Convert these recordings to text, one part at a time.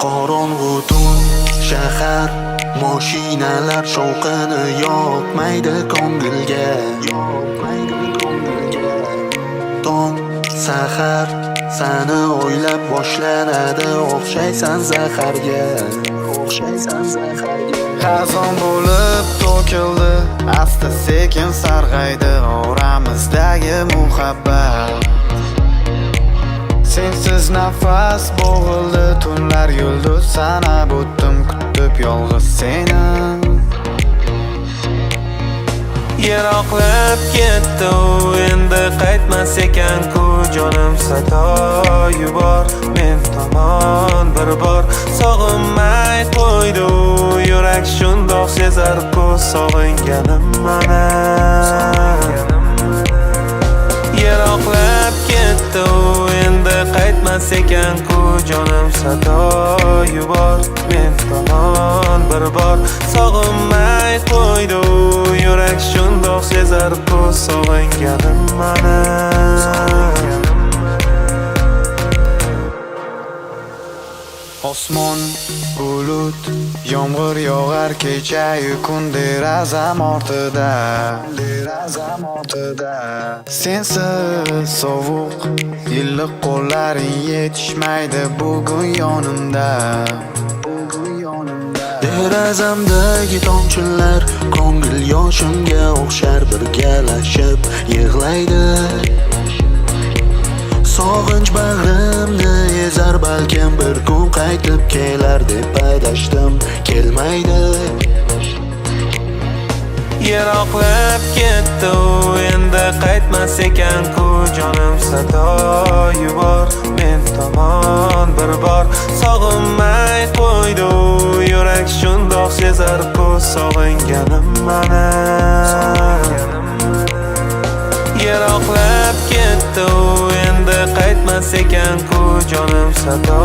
Qorong'u tun shahar mashinalar shovqini yoqmaydi ko'ngilga. Tong sahar seni o'ylab boshlanadi, o'xshaysan zaharga. Xazon bo'lib to'kildi, asta sekin sarg'aydi oramizdagi muhabbat. Sensiz nafas bo'g'ildi, tunlar yulduz sanab o'tdim, kutib yolg'iz seni. Yiroqlab ketdi u, endi qaytmas ekan-ku, jonim sado yubor men tomon bir bor. Sog'inmay qo'ydi u, yurak shundoq sezar-ku, sog'inganim mana. Yiroqlab ketdi u, endi qaytmas ekan-ku, jonim sado yubor men tomon bir bor. Sog'inmay qo'ydi u, yurak shundoq sezar-ku, sog'inganim mana. Osmon bulut, yomg'ir yog'ar kecha-yu kun derazam ortida. Sensiz sovuq, illiq qo'llaring yetishmaydi bugun yonimda. Derazamdagi tomchilar ko'ngil yoshimga o'xshar, birgalashib yig'laydi. Sog'inch bag'rimni ezar, balkim bir kun qaytib kelar deb adashdim, kelmaydi. Yiroqlab ketdi u, endi qaytmas ekan-ku, jonim sado yubor men tomon bir bor. Sog'inmay qo'ydi u, yurak shundoq sezar-ku, sog'inganim mana. Yiroqlab ketdi u, endi qaytmas ekan-ku, jonim sado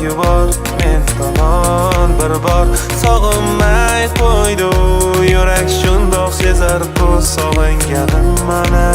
yubor men tomon bir bor. Sog'inmay qo'ydi u, yurak shundoq sezar-ku, sog'inganim mana.